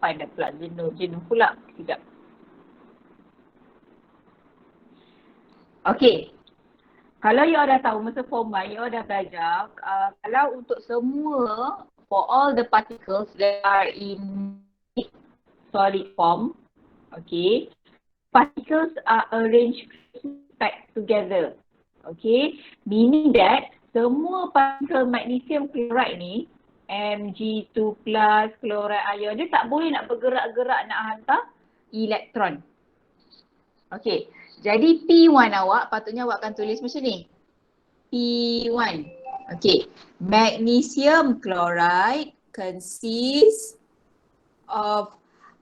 dah pula jenuh pula. Sekejap. Okay. Kalau you dah tahu masa form 1, you dah belajar, kalau untuk semua, for all the particles that are in solid form, okay, particles are arranged back together. Okay, meaning that semua partikel magnesium chloride ni, Mg2+, chloride ion, dia tak boleh nak bergerak-gerak nak hantar elektron. Okay, jadi P1 awak patutnya awak akan tulis macam ni. P1. Okay, magnesium chloride consists of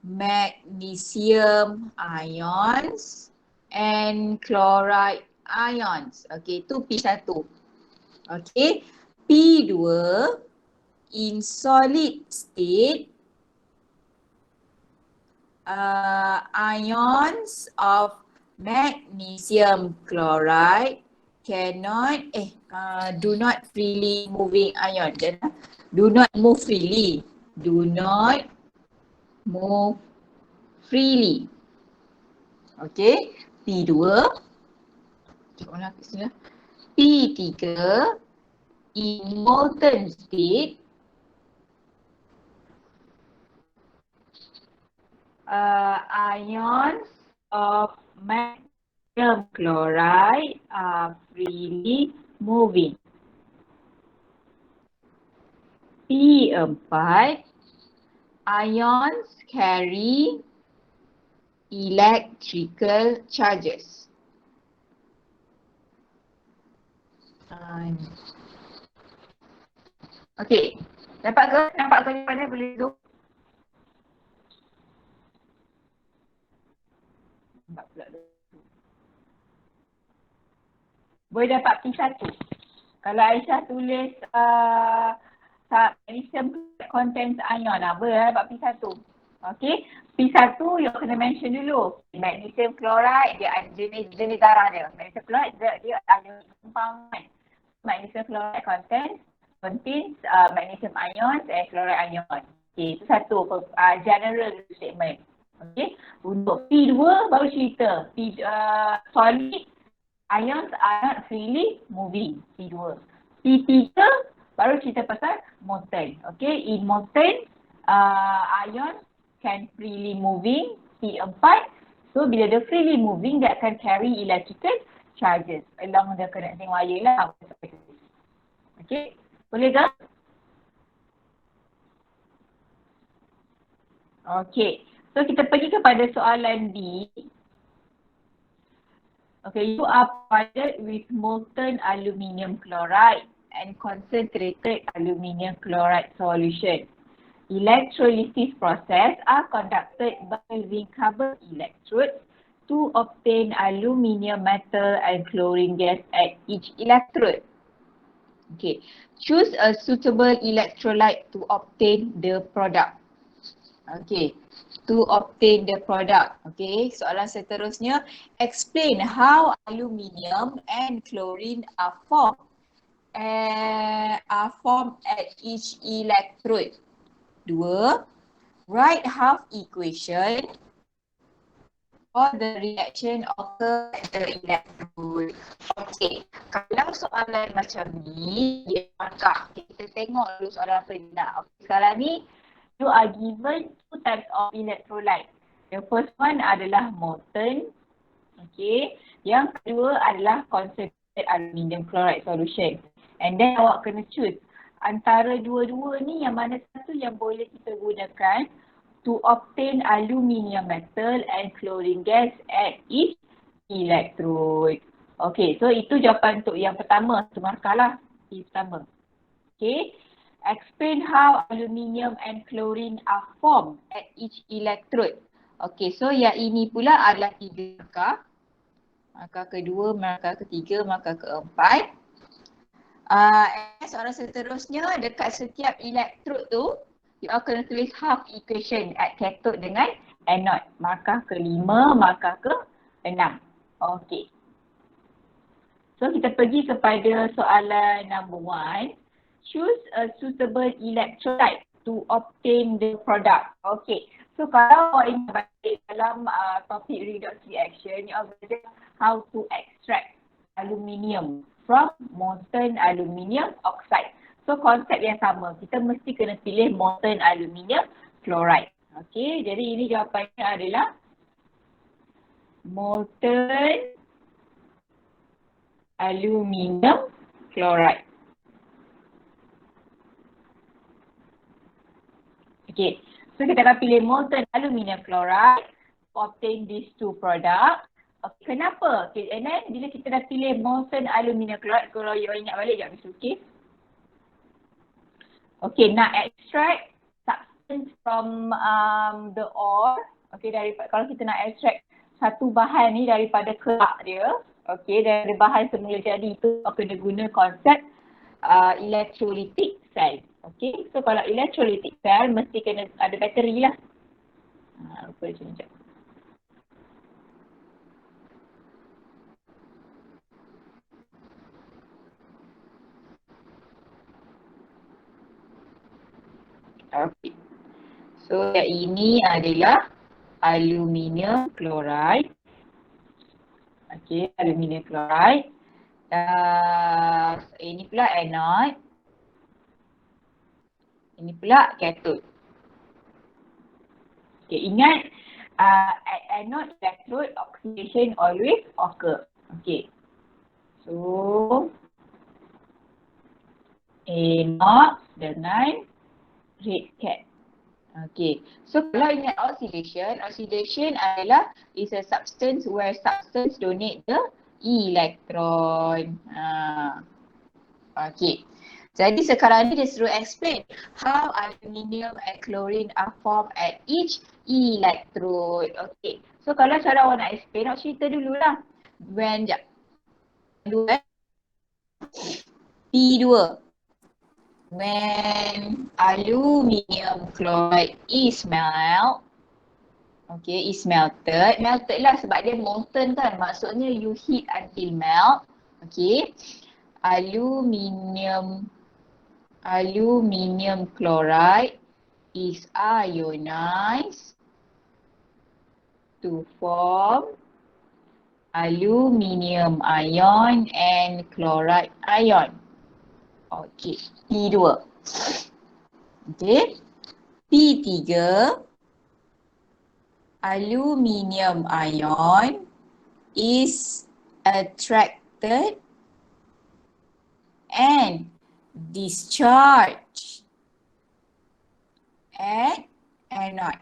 magnesium ions and chloride ions. Okay, itu P1. Okay, P2 in solid state, ions of magnesium chloride cannot, do not freely moving ion. Do not move freely. Do not move freely. Okay, P2. P3 in molten state, ions of magnesium chloride are freely moving. P4, ions carry electrical charges. Okay, nampak ke jawapannya boleh zoom? Nampak pula tu. Boleh dapat P1. Kalau Aisyah tulis magnesium contains ion, boleh dapat P1. Okay, P1 you kena mention dulu. Magnesium chloride dia ada jenis darah dia. Magnesium chloride dia ada compound. Magnesium chloride contains magnesium ions and chloride ion. Okay, itu satu general statement. Okay, untuk P2 baru cerita. Solid ions are not freely moving. P2. P3 baru cerita pasal molten. Okay, in molten ions can freely moving. P4, so bila dia freely moving, dia akan carry electrical charges along the connecting wire lah. Okay, boleh ke? Okay, so kita pergi kepada soalan B. Okay, you are provided with molten aluminium chloride and concentrated aluminium chloride solution. Electrolysis process are conducted by using carbon electrodes to obtain aluminium metal and chlorine gas at each electrode. Okay, choose a suitable electrolyte to obtain the product. Okay, to obtain the product. Okay, soalan seterusnya, explain how aluminium and chlorine are formed at each electrode. 2. Write half equation for the reaction occur at the electrode. Okay, kalau soalan macam ni, dia markah. Kita tengok dulu soalan apa dia nak. Okay, sekarang ni, you are given 2 types of electrolyte. The first one adalah molten. Okay, yang kedua adalah concentrated aluminium chloride solution. And then awak kena choose antara dua-dua ni yang mana satu yang boleh kita gunakan to obtain aluminium metal and chlorine gas at each electrode. Okay, so itu jawapan untuk yang pertama. Itu markahlah yang pertama. Okay, explain how aluminium and chlorine are formed at each electrode. Okay, so yang ini pula adalah 3 markah. Markah kedua, markah ketiga, markah keempat. Soalan seterusnya, dekat setiap elektrod tu, you akan tulis half equation at cathode dengan anode. Markah kelima, markah ke-6. Okay. So kita pergi kepada soalan number 1. Choose a suitable electrolyte to obtain the product. Okay. So kalau awak ingin balik dalam topik redox reaction, you are belajar how to extract aluminium from molten aluminium oxide. So konsep yang sama, kita mesti kena pilih molten aluminium chloride. Okay, jadi ini jawapannya adalah molten aluminium chloride. Okay, so kita akan pilih molten aluminium chloride to obtain these two product. Okay, kenapa? Okay, and then bila kita dah pilih molten aluminium chloride, kalau you ingat balik sekejap, okay? Okay, nak extract substance from the ore. Okay, daripada, kalau kita nak extract satu bahan ni daripada kerak dia, okay, dari bahan semula jadi, itu kena guna konsep electrolytic cell. Okay, so kalau electrolytic cell mesti kena ada bateri lah. Lupa sekejap. Okay. So yang ini adalah aluminium chloride. Okay, aluminium chloride. Ini pula anode. Ini pula cathode. Okay, ingat at anode electrode oxidation always occur. Okay. So anode dengan red cat. Okay. So kalau ingat oxidation adalah is a substance where substance donate the electron. Okay. Jadi sekarang ni dia suruh explain how aluminium and chlorine are formed at each electrode. Okay. So kalau cara awak nak explain, awak cerita dululah. When P2. When aluminium chloride is melted lah sebab dia molten kan, maksudnya you heat until melt. Okay, aluminium chloride is ionized to form aluminium ion and chloride ion. Okay, P2. Okay, P3, aluminium ion is attracted and discharged at anode.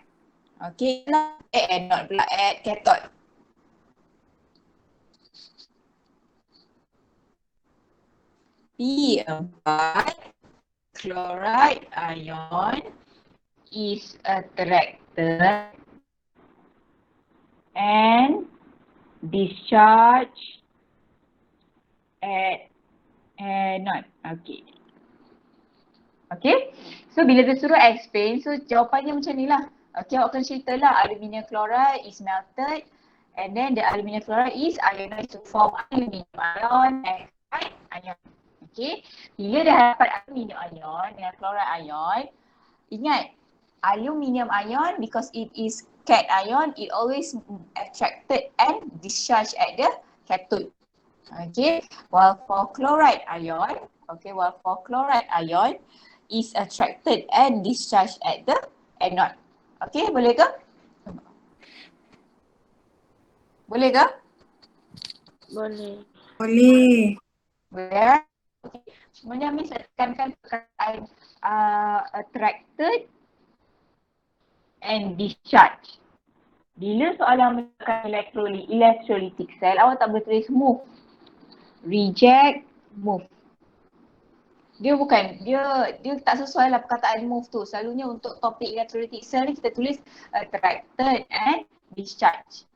Okay, anode pula at cathode. P4, chloride ion is attracted and discharged at anode. Okay. Okay. So bila dia suruh explain, so jawapannya macam ni lah. Okay, awak kena ceritalah aluminium chloride is melted and then the aluminium chloride is ionized to form aluminium ion and chloride ion. Okay, bila dah dapat aluminium ion dengan chloride ion, ingat aluminium ion because it is cation ion, it always attracted and discharged at the cathode. Okay, while for chloride ion, is attracted and discharged at the anode. Okay, boleh ke? Boleh ke? Boleh. Boleh. Boleh. Okay. Sebenarnya Miss tekankan perkataan attracted and discharged. Bila soalan menggunakan electrolytic cell, awak tak boleh tulis move. Reject, move. Dia tak sesuai lah perkataan move tu. Selalunya untuk topik electrolytic cell ni kita tulis attracted and discharged.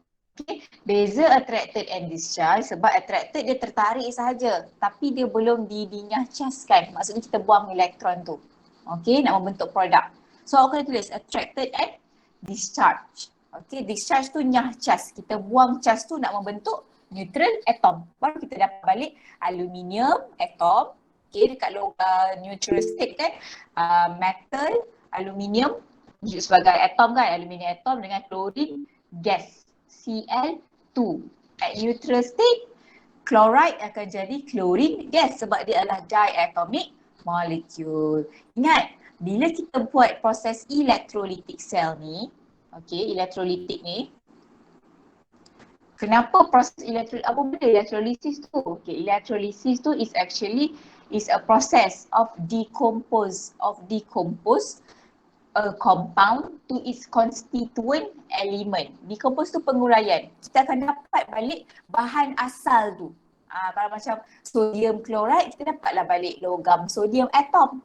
Okay. Beza attracted and discharged sebab attracted dia tertarik sahaja tapi dia belum dinyahcaskan. Maksudnya kita buang elektron tu. Okay, nak membentuk produk. So awak kena tulis attracted and discharged. Okay, discharge tu nyahcas. Kita buang cas tu nak membentuk neutral atom. Baru kita dapat balik aluminium atom. Okay, dekat neutral state kan, metal, aluminium wujud sebagai atom kan, aluminium atom dengan klorin gas Cl2. At neutral state, chloride akan jadi chlorine gas sebab dia adalah diatomic molecule. Ingat, bila kita buat proses electrolytic cell ni, okey, electrolytic ni, kenapa proses apa benda electrolysis tu? Okay, electrolysis tu is actually a process of decompose a compound to its constituent element. Decompose tu penguraian. Kita akan dapat balik bahan asal tu. Kalau macam sodium chloride, kita dapatlah balik logam sodium atom.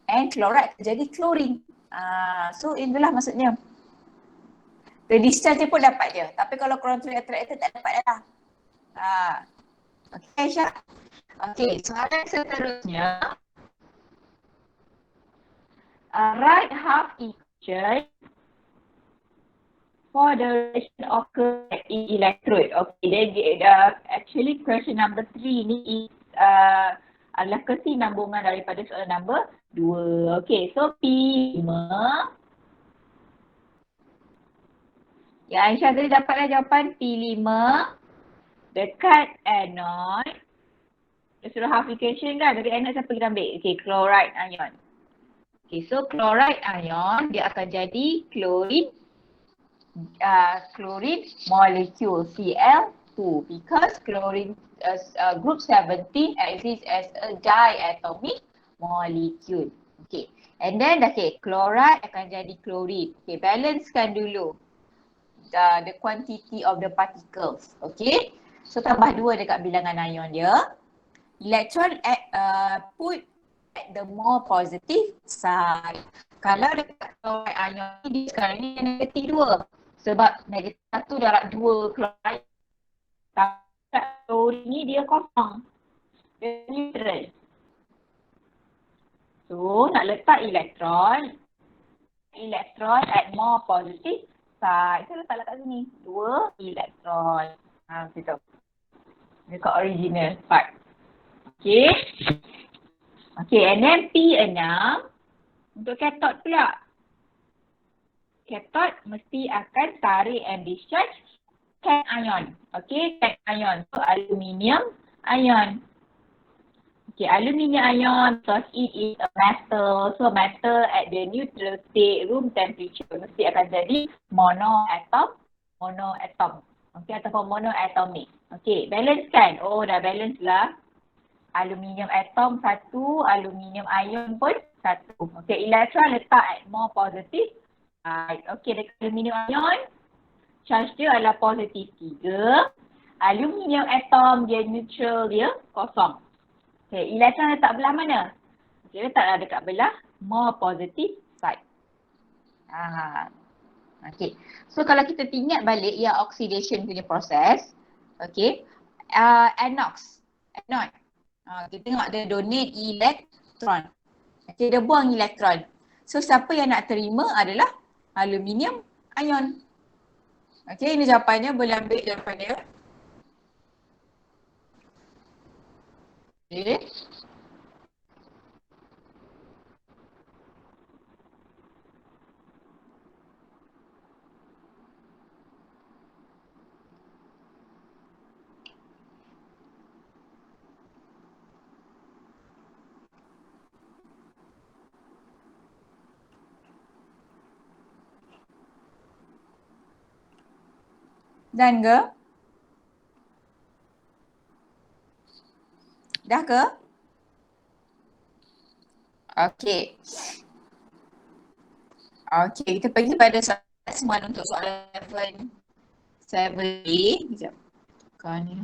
And chloride jadi chlorine. So itulah maksudnya. The discharge dia pun dapat dia. Tapi kalau coronary attractor tak dapat dah. Okay Aisyah. Okay, soalan seterusnya. Write half equation for the relation occur in electrode. Okay, actually question number 3 ni is adalah kesinambungan daripada soalan number 2. Okay, so P5. Ya, Aisyah tadi dapatlah jawapan P5 dekat anode. Dia suruh half equation kan, dari anode siapa kita ambil? Okay, chloride ion. Okay, so chloride ion dia akan jadi chlorine molecule Cl2 because chlorine group 17 exists as a diatomic molecule. Okay, and then okay, chloride akan jadi chlorine. Okay, balancekan dulu the quantity of the particles. Okay, so tambah 2 dekat bilangan ion dia. Electron put at the more positive side. Kalau dekat chloride ion ni, dia sekarang ni negatif 2. Sebab negatif 1 darab 2 chloride. Tapi chlorine ni dia kosong. Dia neutral. So nak letak elektron at more positive side. Saya letaklah kat sini. 2 elektron. Situ. Dekat original part. Okay. Okay, and then P6 untuk cathode pula. Cathode mesti akan tarik and discharge cation ion. Okay, cation ion. So aluminium ion. Okay, aluminium ion because it is a metal. So metal at the neutral state, room temperature mesti akan jadi monoatom. Okay, ataupun monoatomic. Okay, balance kan? Oh, dah balance lah. Aluminium atom 1, aluminium ion pun 1. Okay, elektron letak at more positive. Okay, dekat aluminium ion, charge dia adalah positif 3. Aluminium atom dia neutral, dia kosong. Okay, elektron letak belah mana? Okay, letaklah dekat belah more positive side. Okay, so kalau kita ingat balik yang oxidation punya proses, okay, anode. Kita tengok dia donate elektron. Okay, dia buang elektron. So siapa yang nak terima adalah aluminium ion. Okay, ini jawapannya, boleh ambil jawapan dia. Okay. Dan ke? Dah ke? Okay. Okay, kita pergi pada soalan untuk soalan 7A. Sekejap. Bukan ni.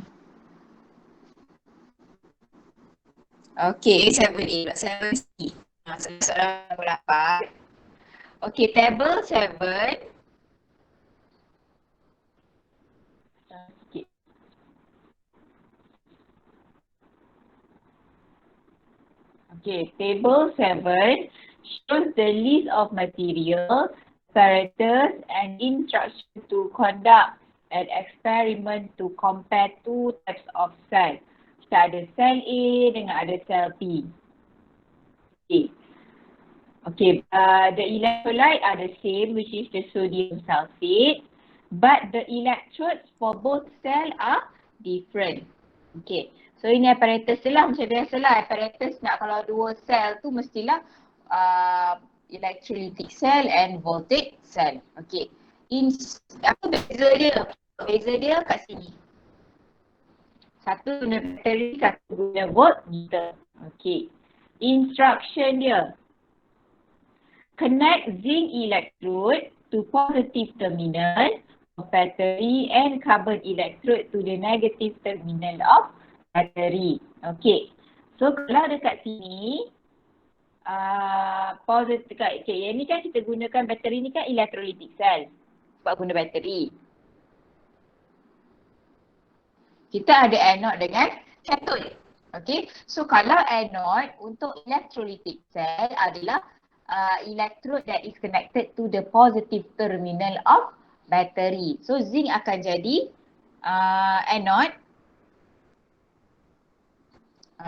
Okay, 7A. 7C. Soalan nombor 8. Okay, table 7. Okay, table 7 shows the list of materials, apparatus and instructions to conduct an experiment to compare two types of cell. Kita ada cell A dengan ada cell B. Okay. Okay, the electrolyte are the same, which is the sodium sulfate, but the electrodes for both cell are different. Okay, so ini apparatus lah, macam biasalah apparatus nak kalau dua sel tu mestilah electrolytic cell and voltaic cell. Okay, apa beza dia? Beza dia kat sini. Satu guna bateri, satu guna voltmeter. Okay, instruction dia. Connect zinc electrode to positive terminal of battery and carbon electrode to the negative terminal of battery. Okay. So kalau dekat sini, positive, okay, yang ni kan kita gunakan bateri ni kan electrolytic cell. Sebab guna bateri. Kita ada anode dengan cathode. Okay. So kalau anode untuk electrolytic cell adalah electrode that is connected to the positive terminal of battery. So zinc akan jadi anode.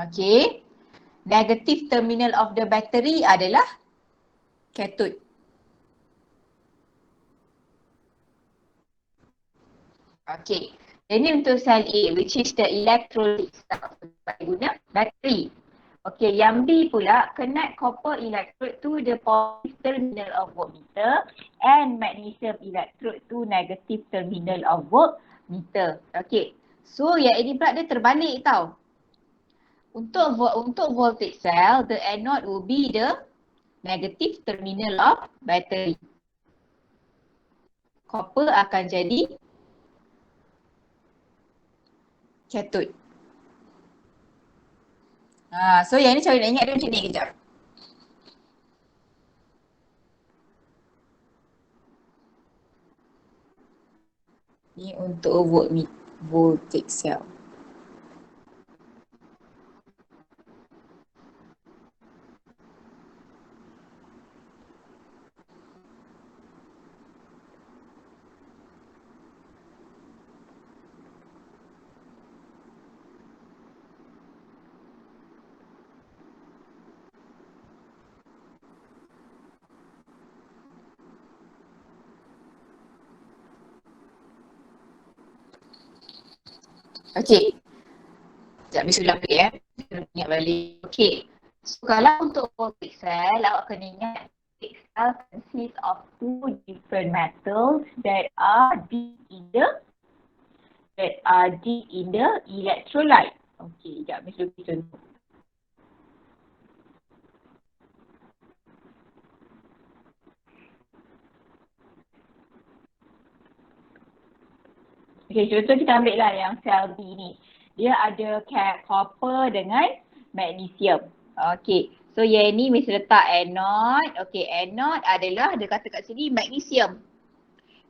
Okay. Negative terminal of the battery adalah cathode. Okay. Ini untuk sel A, which is the electrolytic cell. Guna bateri. Okay, yang B pula, connect copper electrode to the positive terminal of voltmeter and magnesium electrode to negative terminal of voltmeter. Okay, so yang ini pula dia terbalik tau. Untuk voltage cell, the anode will be the negative terminal of battery. Copper akan jadi cathode. So yang ni cara nak ingat dia macam ni kejap. Ni untuk voltage cell. Okay. Sekejap, Miss ulang balik ya. Ingat balik. Okay. So kalau untuk voltage cell, awak kena ingat voltage cell consists of two different metals that are deep in the electrolyte. Okay, sekejap Miss lukis contoh. Okay, contoh kita ambil lah yang sel B ni. Dia ada copper dengan magnesium. Okay, so yang ni Miss letak anode. Okay, anode adalah, dia kata kat sini magnesium.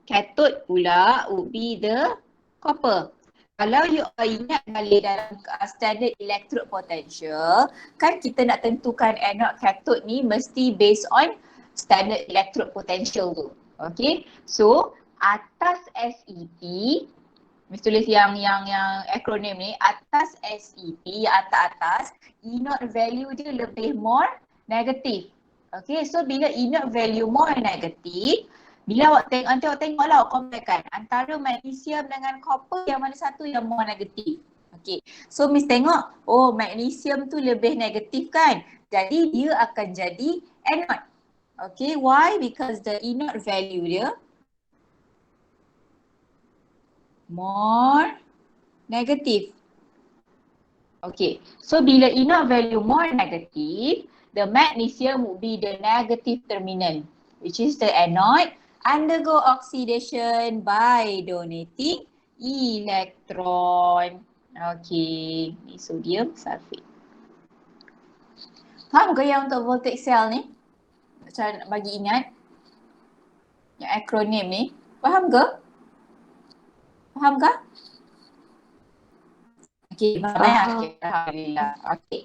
Cathode pula would be the copper. Kalau you ingat balik dalam standard electrode potential, kan kita nak tentukan anode cathode ni mesti based on standard electrode potential tu. Okay, so atas SEP, Miss tulis yang akronim ni, atas SEP, atas, E0 value dia lebih more negatif. Okay, so bila E0 value more negatif, bila awak tengoklah, awak comparekan antara magnesium dengan copper, yang mana satu yang more negatif. Okay, so Miss tengok, oh magnesium tu lebih negatif kan, jadi dia akan jadi anode. Okay, why? Because the E0 value dia more negative. Okay, so bila E0 value more negative, the magnesium would be the negative terminal, which is the anode, undergo oxidation by donating electron. Okay, ni sodium sulfate. Faham ke yang untuk voltage cell ni? Cara nak bagi ingat yang akronim ni, faham ke? Faham ke? Okey, faham ya? Okay, alhamdulillah. Okey.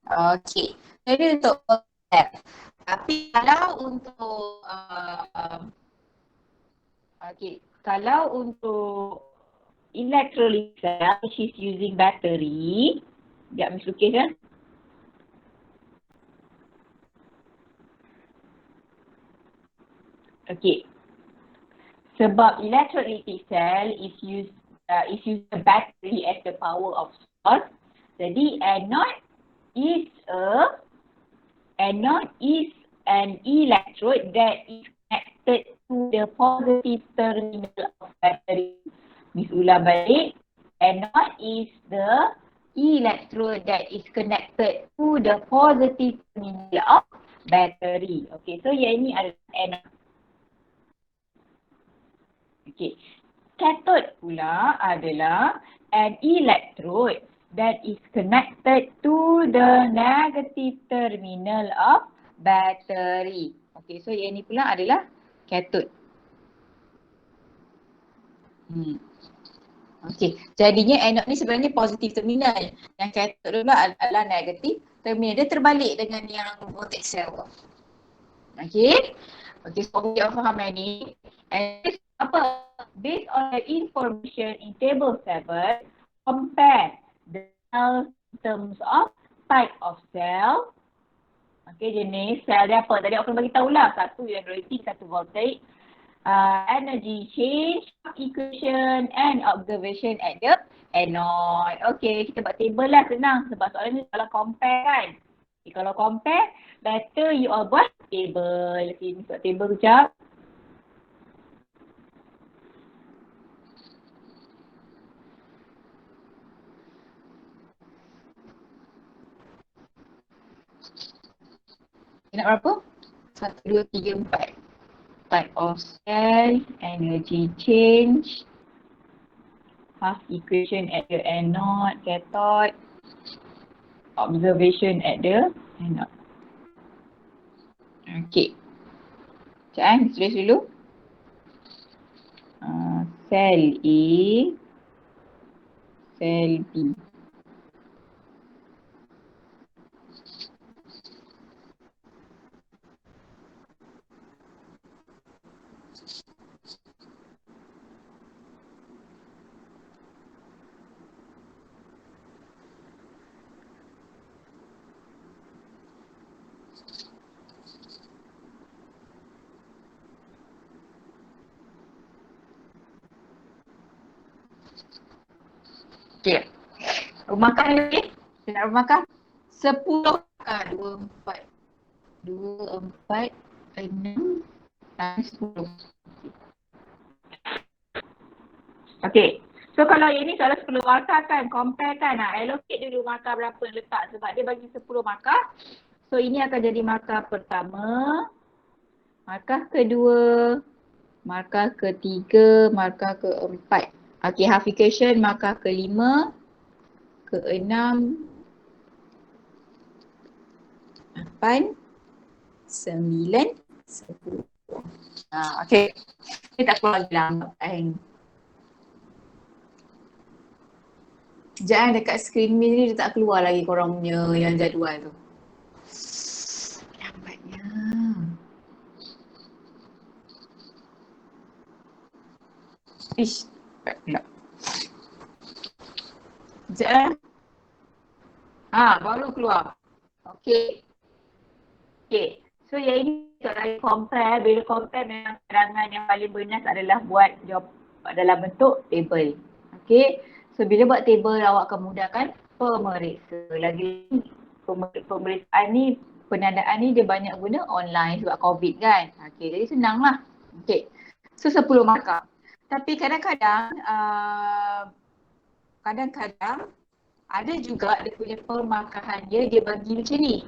Okey. Jadi untuk cell. Tapi kalau untuk kalau untuk electrolytic cell which is using battery, sekejap Miss lukis ya. Okay. Sebab electrolytic cell is use the battery as the power of source. Jadi anode is an electrode that is connected to the positive terminal of battery. Miss ulang balik. Anode is the electrode that is connected to the positive terminal of battery. Okay, so yang ini adalah anode. Okay. Cathode pula adalah an electrode that is connected to the negative terminal of battery. Okay, so yang ni pula adalah cathode. Okay, jadinya anode ni sebenarnya positive terminal. Yang cathode pula adalah negative terminal. Dia terbalik dengan yang voltage cell. Okay, so we faham yang ni. And this apa? Based on the information in table 7, compare the cell in terms of type of cell. Okay, jenis sel dia apa? Tadi aku bagi tahu lah. Satu electrolytic, satu voltaic. Energy change, equation and observation at the anode. Okay, kita buat table lah, senang. Sebab soalan ni kalau compare kan. Okay, kalau compare, better you all buat table. Okay, ni buat table kejap. Nak berapa? 1, 2, 3, 4. Type of cell, energy change, half equation at the anode, cathode, observation at the anode. Okay. Sekejap tulis dulu. Cell A, cell B. Okay. Rumah makan lagi. Nak rumah makan? 10 makan. 2, 4, 6, 10. Okay. So kalau ini soalan 10 markah kan, compare kan, allocate dulu markah berapa yang letak sebab dia bagi 10 markah. So ini akan jadi markah pertama, markah kedua, markah ketiga, markah keempat. Okay, half equation markah kelima, keenam, 8, 9, 10. Okay. Dia tak keluar lagi lama kan. Sekejap dekat screen ni dia tak keluar lagi korang punya yang jadual tu. Lambatnya. Ish, cepat pula. Sekejap. Baru keluar. Okay. Okay. So yang ini soalan compare. Bila compare memang keterangan yang paling bernas adalah buat jawab dalam bentuk table. Okay. So bila buat table awak akan mudahkan pemeriksa. Lagi pemeriksaan ni, penandaan ni dia banyak guna online sebab COVID kan. Okay, jadi senang lah. Okay. So 10 markah. Tapi kadang-kadang ada juga dia punya pemarkahan dia bagi macam ni.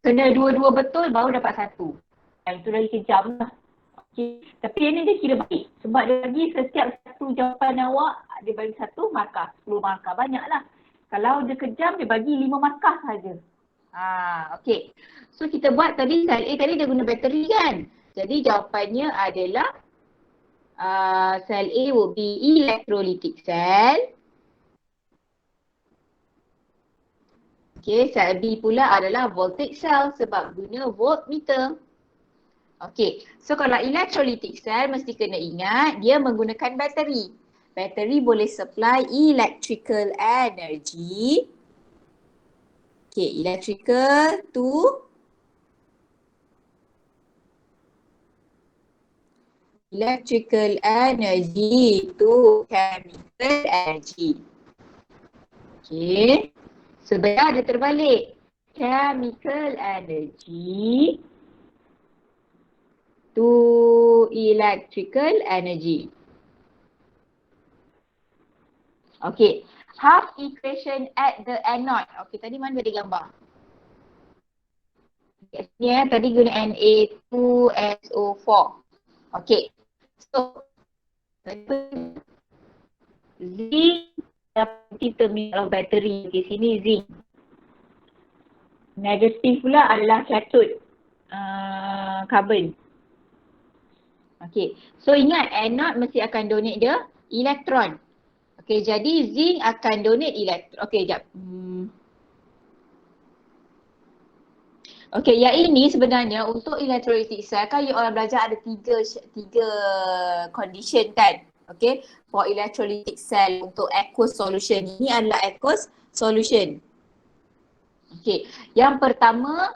Kena dua-dua betul baru dapat 1. Itu lagi kejam lah. Okay. Tapi yang ni dia kira baik. Sebab dia bagi setiap satu jawapan awak, dia bagi 1 markah, 10 markah. Banyak lah. Kalau dia kejam, dia bagi 5 markah saja. Okay. So kita buat tadi, sel A tadi dia guna bateri kan. Jadi jawapannya adalah cell A will be electrolytic cell. Okay, cell B pula adalah voltage cell sebab guna voltmeter. Okay, so kalau electrolytic cell mesti kena ingat dia menggunakan bateri. Bateri boleh supply electrical energy. Okay, electrical to electrical energy to chemical energy. Okay. Sebenarnya ada terbalik. Chemical energy to electrical energy. Okay. Half equation at the anode. Okay, tadi mana ada gambar? Ya, tadi guna Na2SO4. Okay. So, zinc positive terminal of battery. Okay, sini zinc. Negatif pula adalah cathode carbon. Okay. So ingat anode mesti akan donate dia elektron. Okay, jadi zinc akan donate elektron. Okay, sekejap. Okay, yang ini sebenarnya untuk electrolytic cell kan you orang belajar ada tiga condition kan. Okay, for electrolytic cell untuk aqueous solution. Ini adalah aqueous solution. Okay, yang pertama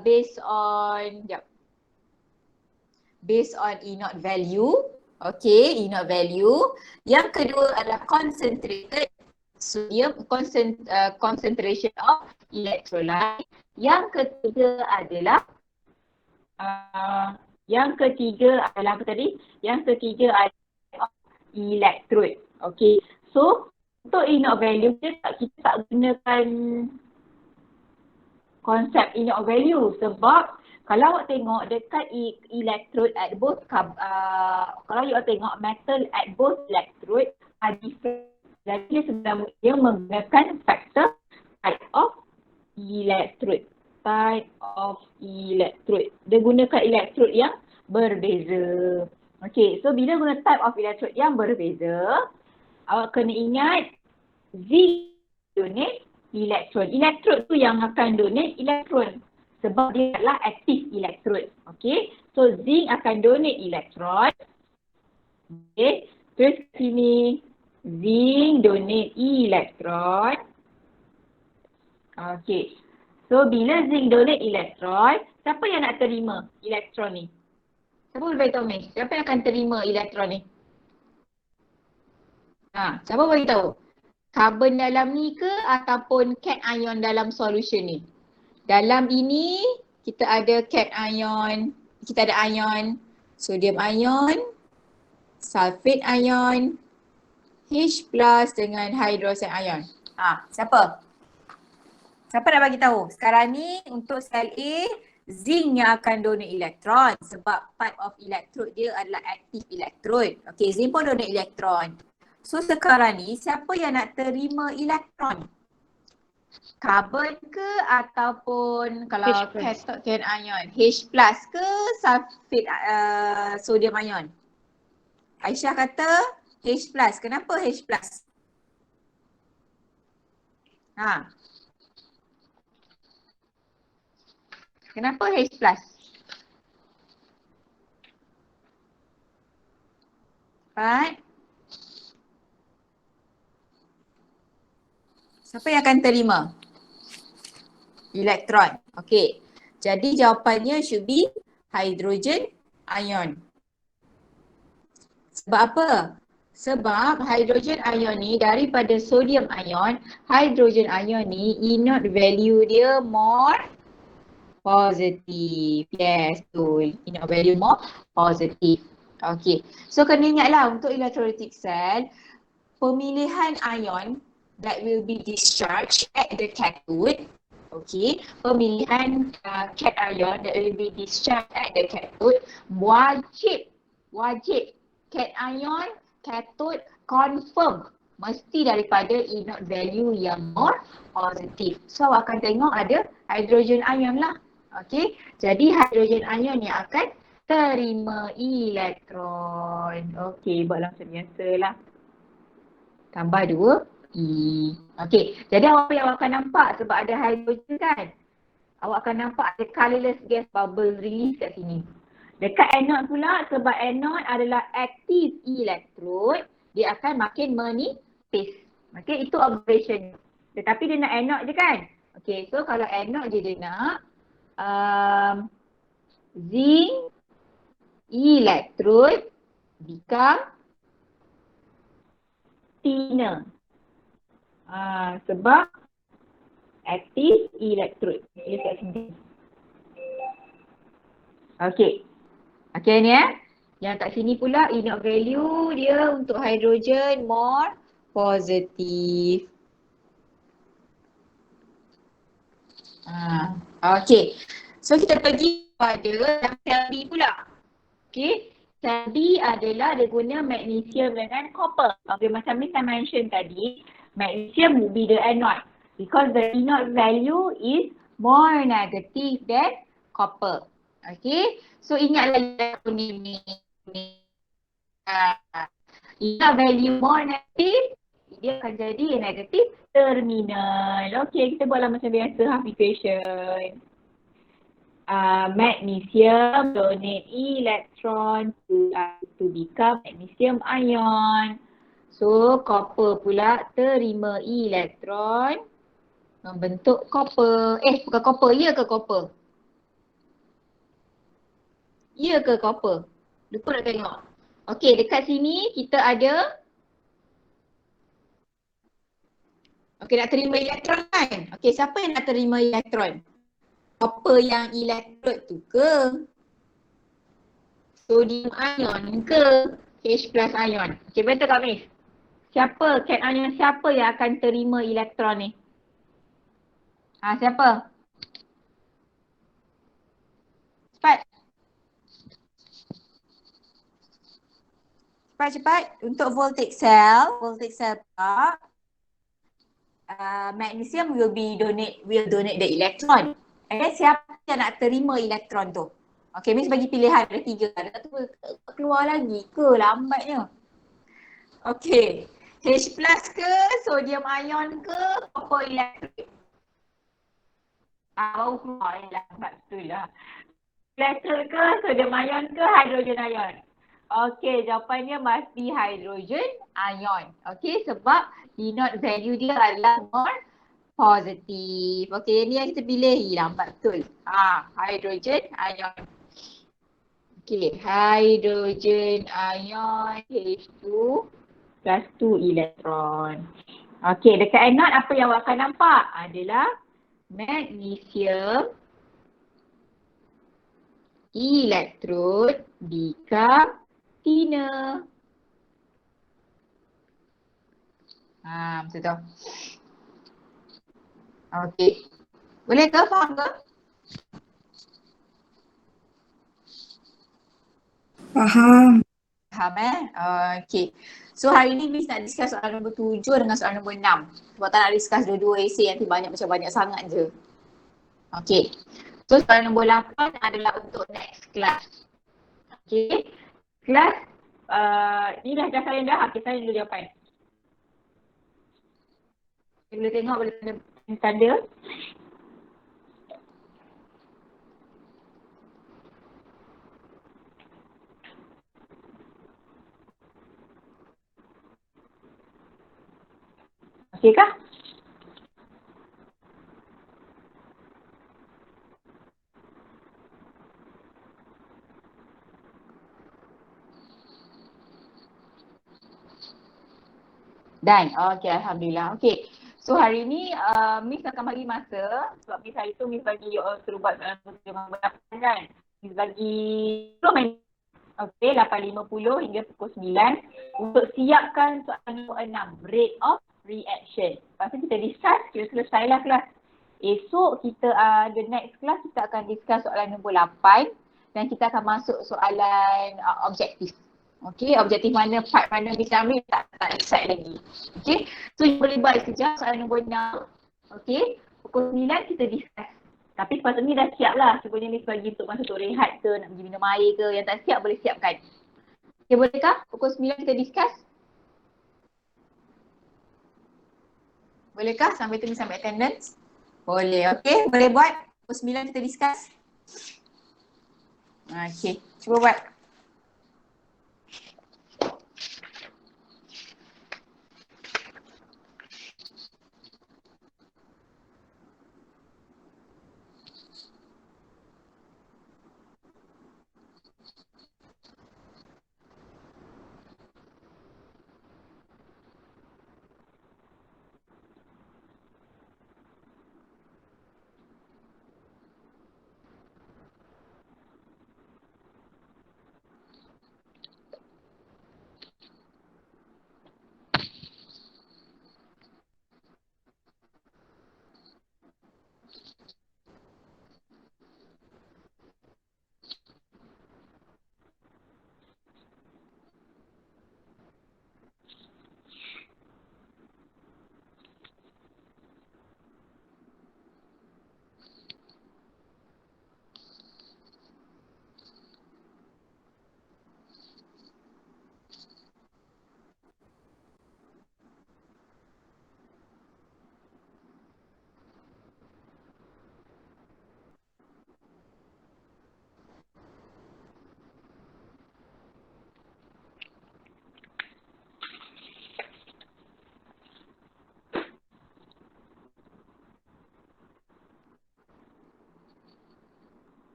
based on E0 value. Okay, E0 value. Yang kedua adalah concentrated sodium, concentration of electrolyte. Yang ketiga adalah apa tadi? Yang ketiga adalah electrode. Okay. So untuk E0 value kita tak gunakan konsep E0 value sebab kalau awak tengok dekat electrode at both kalau awak tengok metal at both electrode are different. Jadi sebenarnya dia menggunakan factor type of electrode. Dia gunakan electrode yang berbeza. Okay, so bila guna type of electrode yang berbeza, awak kena ingat zinc donate elektron. Elektron tu yang akan donate elektron sebab dia adalah aktif elektron. Okay, so zinc akan donate elektron. Okay, terus sini zinc donate elektron. Okay, so bila zinc donate elektron, siapa yang nak terima elektron ni? Siapa boleh beritahu ni? Siapa yang akan terima elektron ni? Siapa boleh tahu? Karbon dalam ni ke ataupun cation dalam solution ni? Dalam ini kita ada cation, kita ada ion, sodium ion, sulfate ion, H+ dengan hydrogen ion. Siapa? Siapa nak bagi tahu? Sekarang ni untuk sel A, zinc yang akan donate elektron sebab type of electrode dia adalah aktif electrode. Okay, zinc pun donate elektron. So sekarang ni siapa yang nak terima elektron? Karbon ke ataupun kalau cation ion H+ ke sulfate sodium ion? Aisyah kata H+. Kenapa H+? Kenapa H+? Right? Siapa yang akan terima elektron? Okay. Jadi jawapannya should be hydrogen ion. Sebab apa? Sebab hydrogen ion ni daripada sodium ion, hydrogen ion ni E0 value dia more positive. Yes, betul. E0 value more positive. Okay. So kena ingatlah untuk electrolytic cell, pemilihan ion that will be discharged at the cathode. Okay, pemilihan cation that will be discharged at the cathode wajib cation, cathode confirm mesti daripada E0 value yang more positive. So awak akan tengok ada hydrogen ion lah. Okay, jadi hydrogen ion yang akan terima elektron. Okay, buat langsung biasa lah. Tambah 2 E. Okay, jadi apa yang awak akan nampak sebab ada hydrogen kan? Awak akan nampak ada colorless gas bubble release kat sini. Dekat anode pula sebab anode adalah active electrode, dia akan makin menipis. Okay, itu observation. Tetapi dia nak anode je kan? Okay, so kalau anode je dia nak zinc electrode become thinner. Sebab active electrode. Dia kat sini. Okey. Okey ni Yang kat sini pula inert value dia untuk hidrogen more positif. Okey. So kita pergi pada sel B pula. Okey. Sel B adalah dia guna magnesium dengan copper. Okay, macam Miss I mention tadi, magnesium will be the anode because the inert value is more negative than copper. Okay. So ingatlah ni. Inert value more negative, dia akan jadi negative terminal. Okay, kita buatlah macam biasa half equation. Magnesium donate electron to become magnesium ion. So copper pula terima elektron membentuk copper. Bukan copper, ya ke copper? Ya ke copper? Lupa nak tengok. Okey, dekat sini kita ada nak terima elektron kan? Okey, siapa yang nak terima elektron? Copper yang elektrod tu ke? Sodium ion ke? H plus ion. Okey, betul tak Miss? Siapa, cation ion siapa yang akan terima elektron ni? Siapa? Cepat. Cepat. Untuk voltage cell pula, magnesium will donate the electron. And then siapa yang nak terima elektron tu? Okay, Miss bagi pilihan ada 3. Ada tu keluar lagi ke lambatnya? Okay. H plus ke, sodium ion ke, copper electrode? Baru keluar lambat betul lah. Electrode ke, sodium ion ke, hydrogen ion? Okay, jawapannya must be hydrogen ion. Okay, sebab inert value dia adalah more positif. Okay, ni yang kita pilih. Lambat betul. Hydrogen ion. Okay, hydrogen ion H2 plus 2 elektron. Okay, dekat anode apa yang awak akan nampak? Adalah magnesium electrode become thinner. Macam tu. Okay. Boleh ke? Faham ke? Faham. Faham Okay. So hari ni Miss nak discuss soalan nombor 7 dengan soalan nombor 6. Sebab tak nak discuss dua-dua esay nanti banyak sangat je. Okay. So soalan nombor 8 adalah untuk next class. Okay. Kelas ni dah saya dah. Okay, saya dulu jawapan. Boleh tengok, boleh tanda. Okey kah? Dan, okey, Alhamdulillah. Okey, so hari ni Miss akan bagi masa sebab Miss hari tu Miss bagi suruh buat dengan berapa kan. Miss bagi 10 minit. Okey, 8.50 hingga pukul 9 untuk siapkan soalan nombor 6, rate of reaction. Lepas tu kita discuss, kita selesailah kelas. Esok kita, the next class kita akan discuss soalan nombor 8 dan kita akan masuk soalan objektif. Okey, objektif mana, part mana kita ambil tak decide lagi. Okey, so boleh buat sekejap soalan nombor 6. Okey, pukul 9 kita discuss. Tapi lepas ni dah siap lah. Sebenarnya Miss bagi untuk masa untuk rehat ke, nak pergi minum air ke. Yang tak siap boleh siapkan. Okay, bolehkah? Pukul 9 kita discuss? Bolehkah? Sampai tu Miss ambil attendance? Boleh, okay. Boleh buat? Pukul 9 kita discuss? Okay, cuba buat.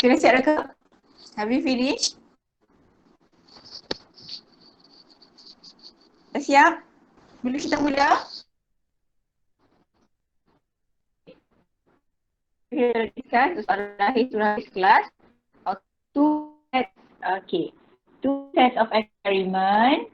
Kira siap dah ke? Have you finished? Dah siap? Boleh kita mula? Kita discuss soalan lahir surah kelas. Two sets, two sets of experiment.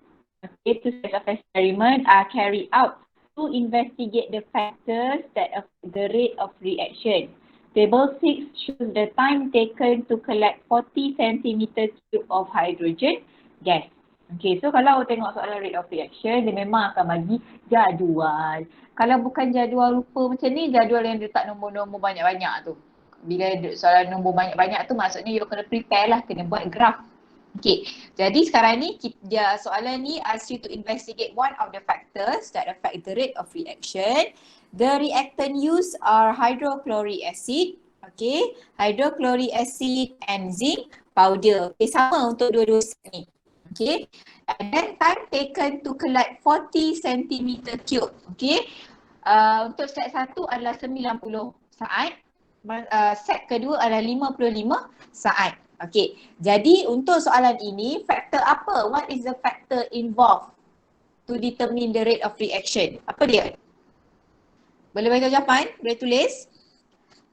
Two sets of experiment are carried out to investigate the factors that affect the rate of reaction. Table 6 shows the time taken to collect 40 cm cube of hydrogen gas. Okay, so kalau tengok soalan rate of reaction, dia memang akan bagi jadual. Kalau bukan jadual rupa macam ni, jadual yang letak nombor-nombor banyak-banyak tu. Bila soalan nombor banyak-banyak tu maksudnya you kena prepare lah, kena buat graf. Okay, jadi sekarang ni soalan ni asks you to investigate one of the factors that affect the rate of reaction. The reactant used are hydrochloric acid, okay, hydrochloric acid and zinc powder. Okay, sama untuk dua-dua set ni. Okay, and then time taken to collect 40 cm cube. Okay, untuk set 1 adalah 90 saat, set kedua adalah 55 saat. Okay, jadi untuk soalan ini, faktor apa? What is the factor involved to determine the rate of reaction? Apa dia? Boleh bagi jawapan? Boleh tulis?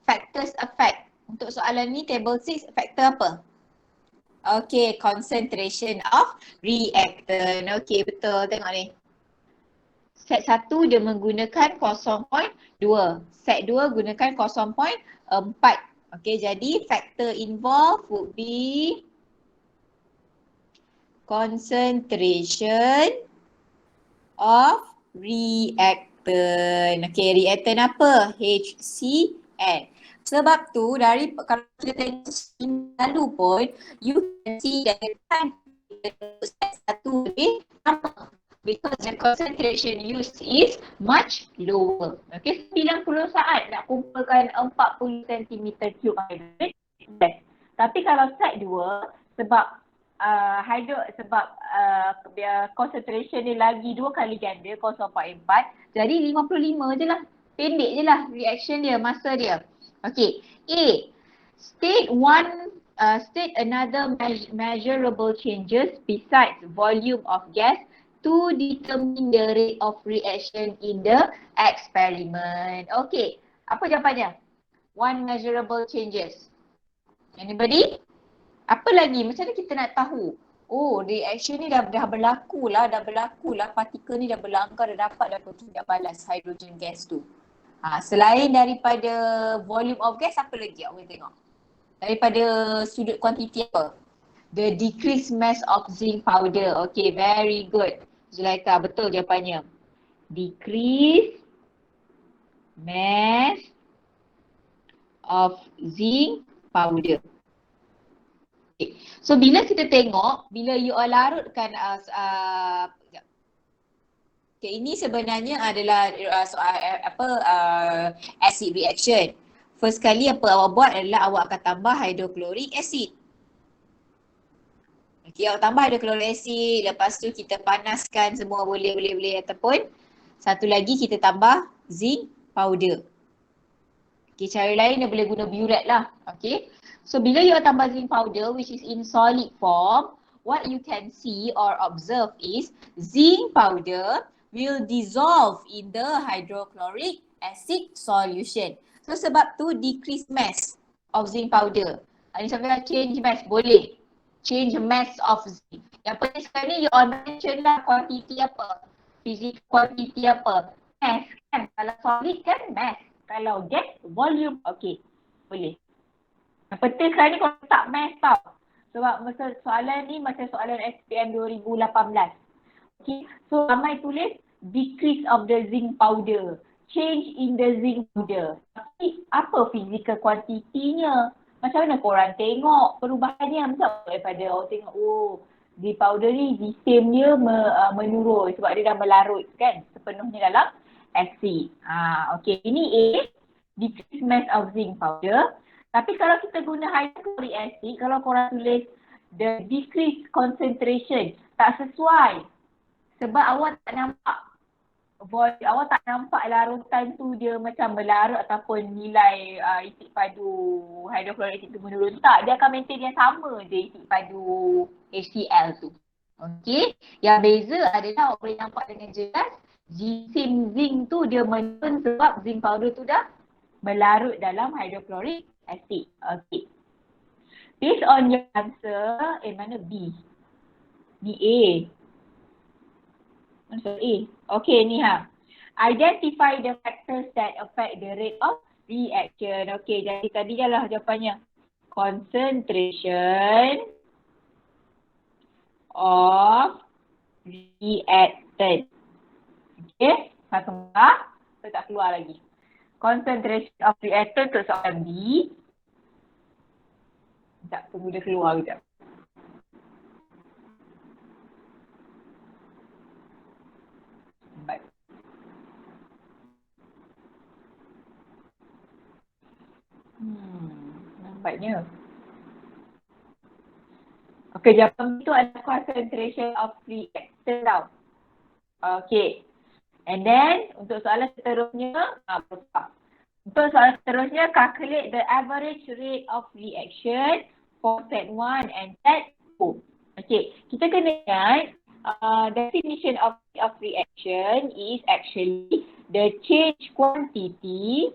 Factors affect. Untuk soalan ni, table 6, faktor apa? Okay, concentration of reactant. Okay, betul. Tengok ni. Set 1 dia menggunakan 0.2. Set 2 gunakan 0.4. Okay, jadi factor involved would be concentration of reactant. Okay, reactant apa? HCl. Sebab tu kalau kita tengok lalu pun, you can see that the time set 1 lebih lama. Because the concentration used is much lower. Okay, 90 saat nak kumpulkan 40 cm cube hydrogen. Tapi kalau set 2, sebab concentration dia lagi 2 kali ganda, 0.4. Jadi 55 je lah. Pendek je lah reaction dia, masa dia. Okay, A. State another measurable changes besides volume of gas to determine the rate of reaction in the experiment. Okay, apa jawapannya? One measurable changes. Anybody? Apa lagi? Macam mana kita nak tahu? Oh, reaction ni dah berlaku lah, partikel ni dah berlangkah, dah dapat tidak balas hydrogen gas tu. Selain daripada volume of gas, apa lagi awak tengok? Daripada sudut kuantiti apa? The decreased mass of zinc powder. Okay, very good. Zulaika, betul jawapannya. Decrease mass of zinc powder. Okay. So bila kita tengok, bila you all larutkan ini sebenarnya adalah acid reaction. First kali apa awak buat adalah awak akan tambah hydrochloric acid. Okay, awak tambah hydrochloric acid, lepas tu kita panaskan semua boleh ataupun satu lagi kita tambah zinc powder. Okay, cara lain dia boleh guna burette lah. Okay, so bila you tambah zinc powder which is in solid form, what you can see or observe is zinc powder will dissolve in the hydrochloric acid solution. So sebab tu decrease mass of zinc powder. Ini sampai change mass, boleh. Change mass of zinc. Yang penting sekarang ni you all mention lah quantity apa. Physical quantity apa. Mass kan. Kalau solid kan mass. Kalau gas volume. Okay. Boleh. Yang penting sekarang ni kau letak mass tau. Sebab masa soalan ni macam soalan SPM 2018. Okay. So ramai tulis decrease of the zinc powder. Change in the zinc powder. Tapi apa physical quantity-nya? Macam mana korang tengok perubahannya? Macam daripada orang tengok, oh zinc powder ni zinc dia menurun sebab dia dah melarut kan sepenuhnya dalam acid. Okay, ini A, decrease mass of zinc powder. Tapi kalau kita guna hydrochloric acid, kalau korang tulis the decrease concentration, tak sesuai. Sebab awak tak nampak. awak tak nampak larutan tu dia macam berlarut ataupun nilai itik padu hidroklorik itu menurun. Tak, dia akan maintain yang sama je itik padu HCl tu. Okey, yang beza adalah awak boleh nampak dengan jelas gisim zinc tu dia menurun sebab zinc powder tu dah berlarut dalam hidroklorik acid. Okey. Based on your answer, mana B? Ni A. Sorry. Okay, ni ha. Identify the factors that affect the rate of reaction. Okay, jadi tadi lah jawapannya. Concentration of reactant. Okay, satu mark. Saya tak keluar lagi. Concentration of reactant untuk soalan B. Sekejap, tunggu dia keluar sekejap. Baik. Nampaknya. Okay, jawapan itu adalah concentration of reactant tau. Okay. And then, untuk soalan seterusnya, untuk soalan seterusnya, calculate the average rate of reaction for set 1 and set 2. Okay, kita kena ingat, definition of reaction is actually the change quantity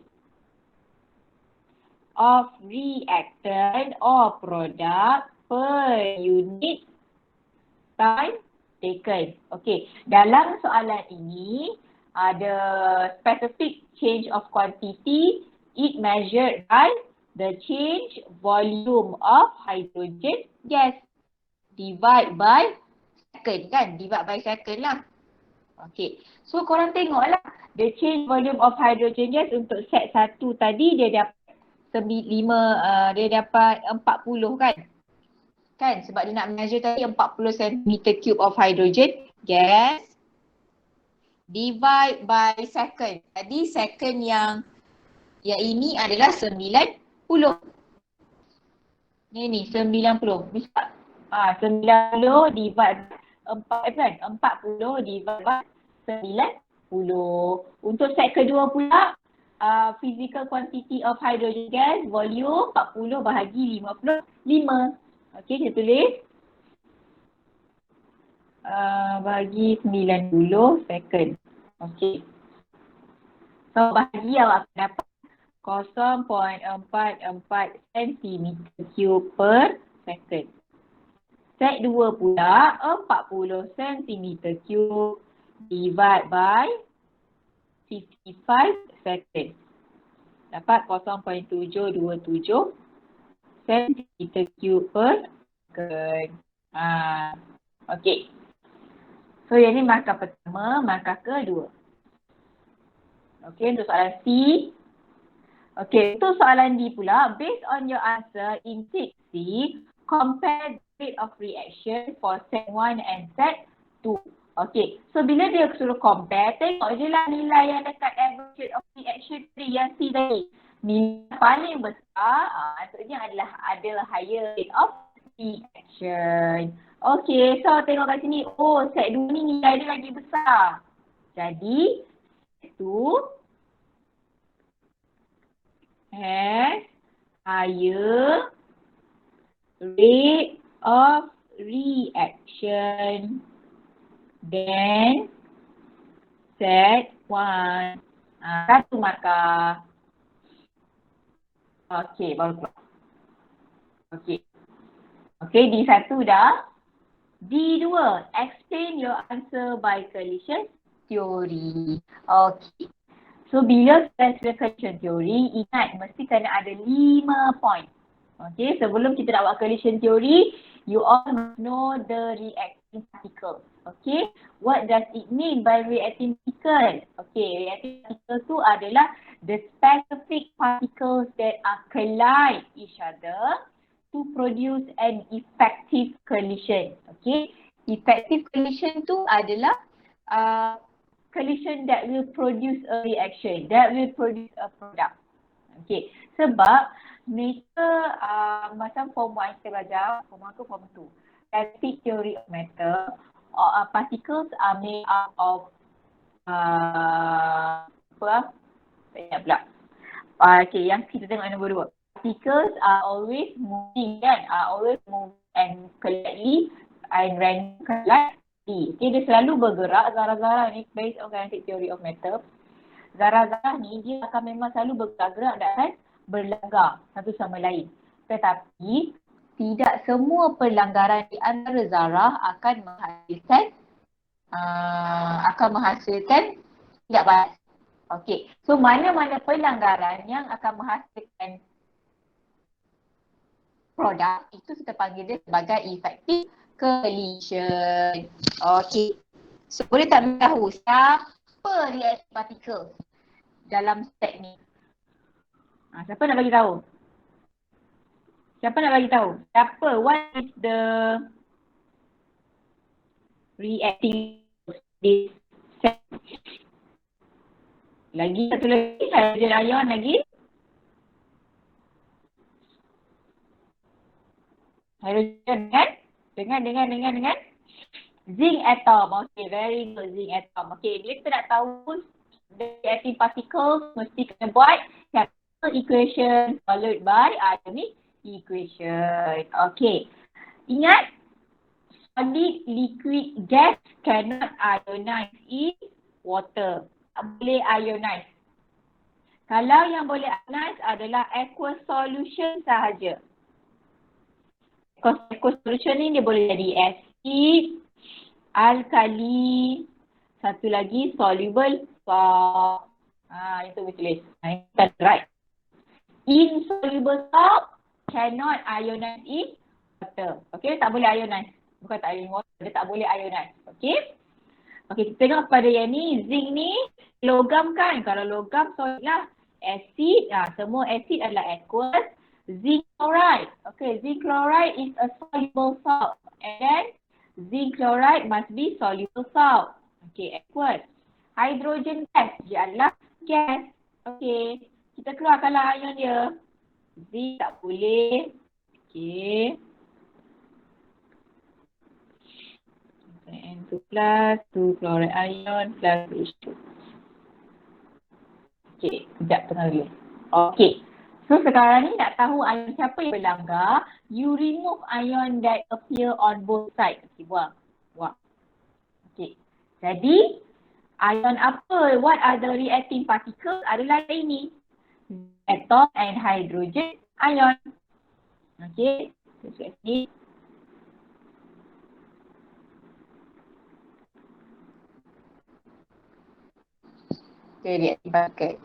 of reactant or product per unit time taken. Okay, dalam soalan ini ada specific change of quantity. It measured by the change volume of hydrogen gas divide by second kan? Divide by second lah. Okay, so korang tengoklah the change volume of hydrogen gas untuk set 1 tadi dia dapat 40 kan? Kan sebab dia nak measure tadi 40 cm3 of hydrogen gas divide by second. Jadi second yang ini adalah 90. Ni 90. Bisa? 90 divide 4 kan? 40 divide by 90. Untuk set kedua pula physical quantity of hydrogen gas volume 40 bahagi 55. Okey, saya tulis bahagi 90 second. Okey. So bahagi awak akan dapat 0.44 cm3 per second. Set 2 pula 40 cm3 divide by 55 second. Dapat 0.727 cm3 per second. Okey. So yang ni markah pertama, markah kedua. Okey, untuk soalan C. Okey, untuk soalan D pula, based on your answer in tick C, compare the rate of reaction for set 1 and set 2. Okey, so bila dia suruh compare, tengok je lah nilai yang dekat average rate of reaction 3 yang C tadi. Nilai paling besar, maksudnya adalah higher rate of reaction. Okey, so tengok kat sini, set 2 ni nilai dia lagi besar. Jadi, set 2 has higher rate of reaction than set 1. Satu markah. Okey, baru keluar. Okey. Okey, D1 dah. D2, explain your answer by collision theory. Okey. So bila kita collision theory, ingat mesti kena ada 5 point. Okey, sebelum kita nak buat collision theory, you all must know the reacting particle. Okey, what does it mean by reacting particle? Okey, reacting particle tu adalah the specific particles that are collide each other to produce an effective collision. Okay, effective collision tu adalah collision that will produce a reaction, that will produce a product. Okay, sebab matter macam form 1 kita belajar, form 1 ke form 2. Basic theory of matter, particles are made up of Tak ingat pula. Okay, yang kita tengok nombor 2. Particles are always moving kan? Are always moving and collectively and randomly. Okay, dia selalu bergerak. Zarah-zarah ni based on kinetic theory of matter. Zarah-zarah ni dia akan memang selalu bergerak dan berlanggar satu sama lain. Tetapi tidak semua pelanggaran di antara zarah akan menghasilkan tidak balas. Okey. So mana-mana pelanggaran yang akan menghasilkan produk itu kita panggil dia sebagai effective collision. Okey. So boleh tak beritahu siapa reactive particle dalam set ni? Siapa nak bagi tahu? Siapa? What is the reacting this set? Lagi satu lagi, hydrogen ion lagi. Hydrogen kan? Dengan zinc atom. Okay, very good, zinc atom. Okay, bila kita nak tahu the reactive particles, mesti kena buat chemical equation followed by atomic equation. Okay, ingat solid, liquid, gas cannot ionize in water. Tak boleh ionize. Kalau yang boleh ionize adalah aqueous solution sahaja. Aqueous solution ni dia boleh jadi acid, alkali, satu lagi soluble salt. Itu boleh tulis. Itu right. Insoluble salt cannot ionize in water. Okay, tak boleh ionize. Bukan tak ionize water, dia tak boleh ionize. Okay. Okay, kita tengok pada yang ni, zinc ni logam kan? Kalau logam solid lah. Acid, semua acid adalah aqueous. Zinc chloride. Okay, zinc chloride is a soluble salt. And then zinc chloride must be soluble salt. Okay, aqueous. Hydrogen gas, dia adalah gas. Okay, kita keluarkanlah ion dia. Zinc tak boleh. Okay. N2 plus 2 chloride ion plus H2. Okay, sekejap tengah dulu. Okay, so sekarang ni nak tahu ion siapa yang berlanggar, you remove ion that appear on both sides. Okay, buang. Okay, jadi ion apa? What are the reacting particles? Adalah ini. Atom and hydrogen ion. Okay, so sini. Reactive particle.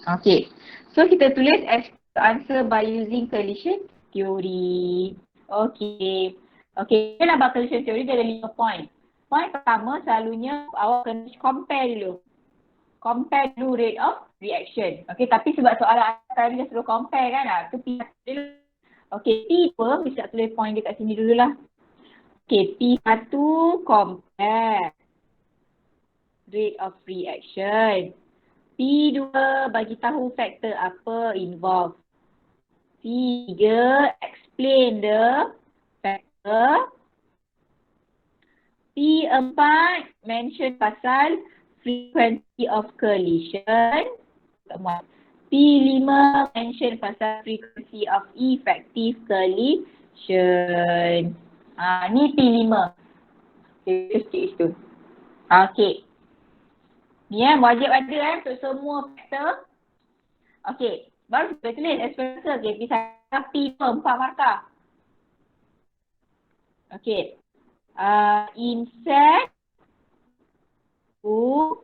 Okay, so kita tulis as answer by using collision theory. Okay, kita nak buat collision theory dia ada 5 point. Point pertama selalunya awak kena compare dulu. Compare dulu rate of reaction. Okay, tapi sebab soalan tadi dia suruh compare kan, tu P1 dulu. Okay, P2 mesti tak tulis point dia kat sini dululah. Okay, P1 compare rate of reaction. P2 bagi tahu faktor apa involved. P3 explain the factor. P4 mention pasal frequency of collision. P5 mention pasal frequency of effective collision. Ni P5. Itu. Okay. Ni wajib ada untuk semua faktor. Okay. Baru kita tulis expressor. Okay. P1 4 markah. Okay. Inset to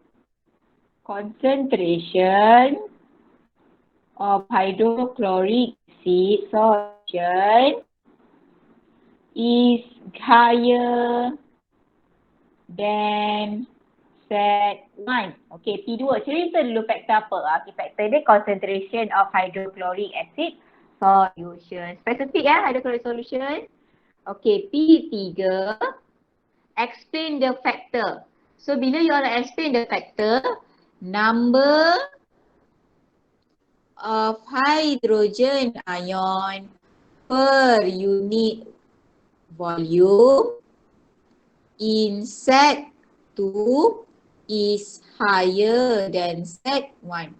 concentration of hydrochloric acid solution is higher than set 1. Okay, P2. Cerita dulu faktor apa? Okay, faktor dia concentration of hydrochloric acid solution. Spesifik hydrochloric solution. Okay, P3. Explain the factor. So, bila you want to explain the factor, number of hydrogen ion per unit volume in set to is higher than Z1.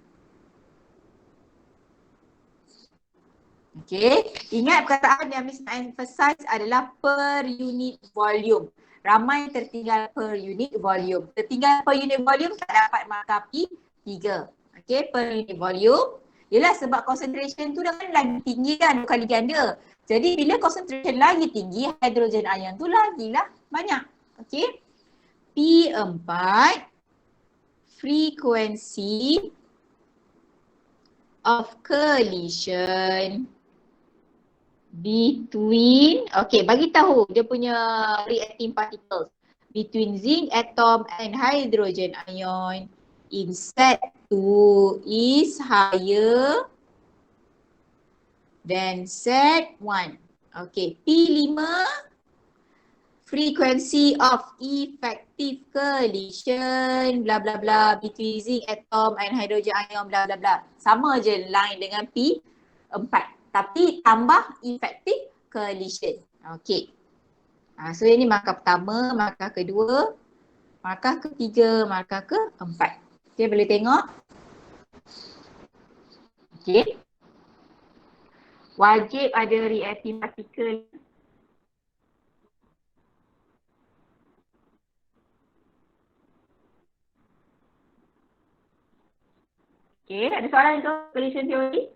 Okay, ingat perkataan yang Miss nak emphasize adalah per unit volume. Ramai tertinggal per unit volume. Tertinggal per unit volume tak dapat markah P3. Okay, per unit volume. Yelah sebab concentration tu dah kan lagi tinggi kan, 2 kali ganda. Jadi bila concentration lagi tinggi, hydrogen ion tu lagilah banyak. Okay. P4, frequency of collision between, okay, bagi tahu dia punya reacting particles between zinc atom and hydrogen ion in set 2 is higher than set 1. Okay, P5, frequency of effective collision bla bla bla between zinc atom and hydrogen ion bla bla bla. Sama je line dengan P4. Tapi tambah effective collision. Okey. So ini markah pertama, markah kedua, markah ketiga, markah keempat. Okey, boleh tengok? Okey. Wajib ada reactive particle. Okey, ada soalan ke collision theory?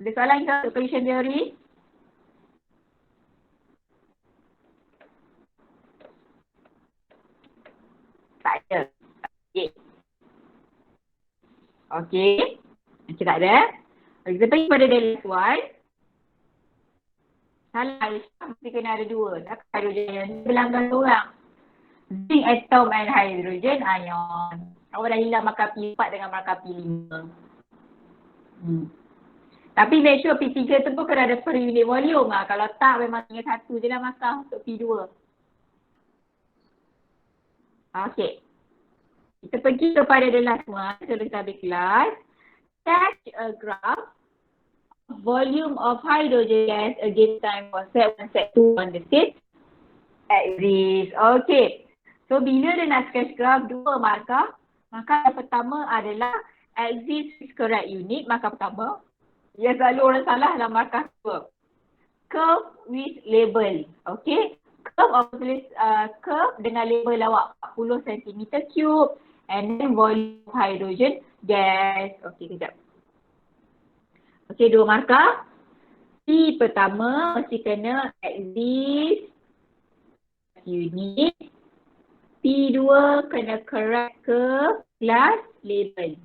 Ada soalan ke collision theory? Tak ada. Okey. Okey. Okey, tak ada. Kita pergi pada the last one. Salah Aisyah, mesti kena ada dua. Tak hydrogen ion. Belangkan seorang. Zinc atom and hydrogen ion. Awak dah hilang markah P4 dengan markah P5. Tapi make sure P3 tu pun kena ada per unit volume lah. Kalau tak memang tinggal satu je lah markah untuk P2. Okay. Kita pergi kepada the last one. Sebelum kita habis kelas. Sketch a graph. Volume of hydrogen gas against time for set 1, set 2 on the state axis. Okay. So bila dia nak sketch graph, dua markah. Markah yang pertama adalah axis with correct unit. Markah pertama. Yang selalu orang salah dalam markah curve. Curve with label. Okay. Curve dengan label awak 40 cm3 and then volume of hydrogen gas. Okay, kejap. Okay, dua markah. P pertama mesti kena axis unit. P2 kena correct curve plus label.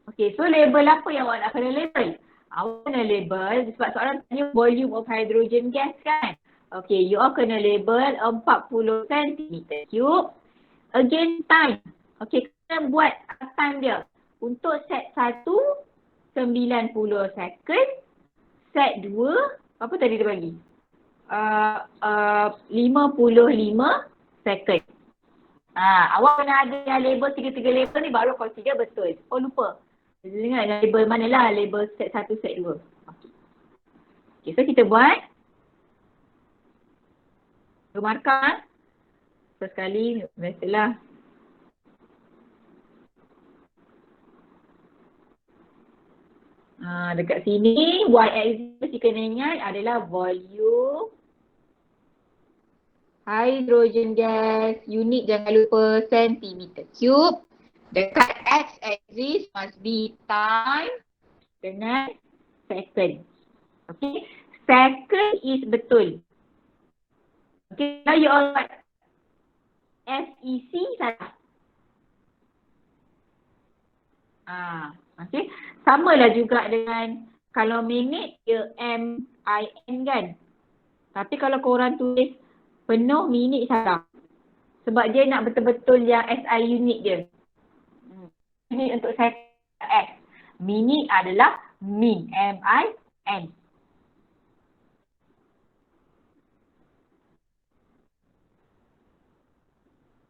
Okay, so label apa yang awak nak kena label? Awak kena label sebab soalan tanya volume of hydrogen gas kan? Okay, you all kena label 40 cm3 against time. Okay, kena buat time dia. Untuk set 1, 90 second. Set 2, apa tadi dia bagi? 55 second. Awak kena ada yang label, tiga-tiga label ni baru consider betul. Oh lupa. Ingat label manalah, label set 1, set 2. Okay, so kita buat. Dua markah. So sekali, biasalah. Dekat sini, y-axis mesti kena ingat adalah volume hydrogen gas, unit jangan lupa cm3. Dekat x-axis must be time dengan second. Okay, second is betul. Okay, now you all write SEC salah. Okay, samalah juga dengan kalau minit dia MIN kan. Tapi kalau korang tulis penuh minit salah. Sebab dia nak betul-betul yang SI unit dia. Minit untuk second X. Minit adalah min, M-I-N.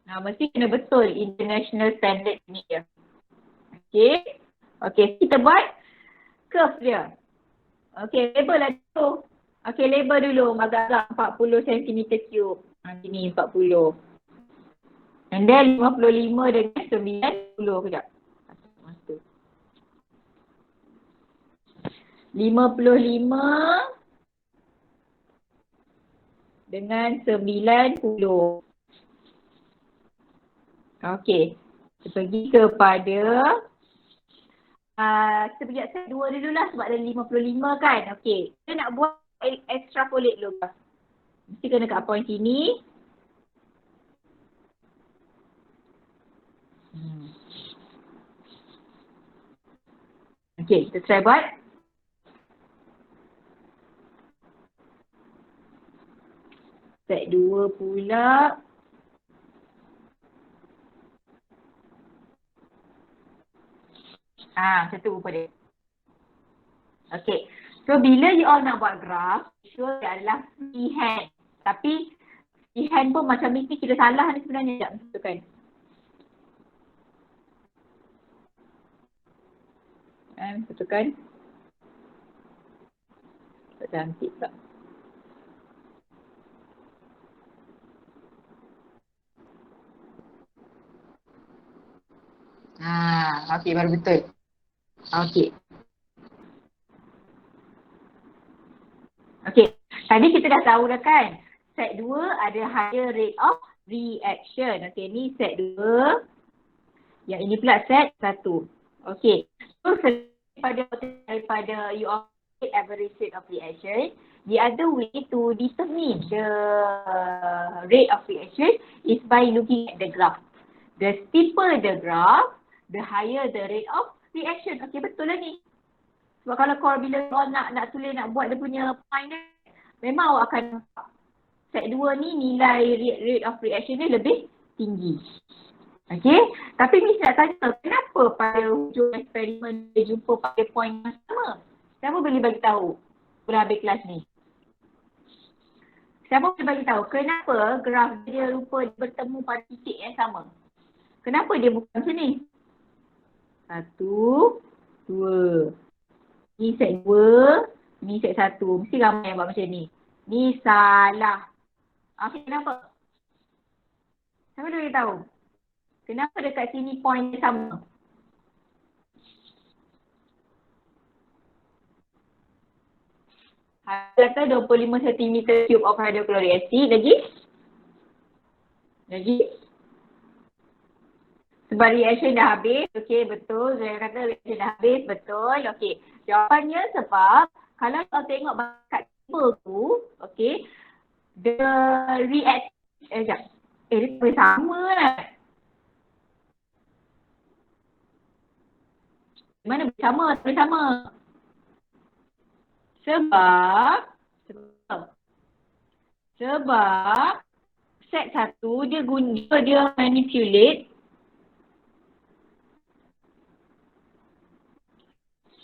Mesti kena betul international standard unit dia. Okay. Okay, kita buat curve dia. Okey, label lah dulu. Okey, label dulu. Agak-agak 40 cm cube. Sini 40. And then 55 dengan 90. Kejap. 55 dengan 90. Okey. Kita pergi kepada kita pergi set 2 dulu lah sebab ada 55 kan. Okey. Kita nak buat extrapolate dulu. Mesti kena kat point sini. Okey, kita try buat. Set 2 pula. Macam tu rupa dia. Okay. So, bila you all nak buat graf, sure dia adalah freehand. Tapi, freehand pun macam ni kita salah ni sebenarnya. Sekejap, betul kan? Betul kan? Tak cantik tak? Okay, baru betul. Okay. Okay, tadi kita dah tahu dah kan? Set 2 ada higher rate of reaction. Okay, ni set 2. Yang ini pula set 1. Okay, so daripada you all average rate of reaction, the other way to determine the rate of reaction is by looking at the graph. The steeper the graph, the higher the rate of reaction. Okay, betul lah ni. Sebab kalau kau bila kau nak tulis, nak buat dia punya point dia, memang awak akan set 2 ni nilai rate of reaction dia lebih tinggi. Okay, tapi Miss nak tanya, kenapa pada hujung eksperimen dia jumpa pada point yang sama? Siapa boleh bagi tahu setelah habis kelas ni? Siapa boleh bagi tahu kenapa graf dia rupa bertemu pada titik yang sama? Kenapa dia bukan macam ni? 1, 2. Ni set 2, ni set 1. Mesti ramai yang buat macam ni. Ni salah. Okay, kenapa? Siapa boleh tahu? Kenapa dekat sini point dia sama? Kata 25 cm cube of hydrochloric acid. Lagi? Sebab reaction dah habis. Okey, betul. Saya kata reaction dah habis. Betul. Okey. Jawapannya sebab kalau kita tengok kat table tu, okey, the reaction dia boleh sama lah. Mana boleh sama? Boleh sama. Sebab set 1 dia manipulate.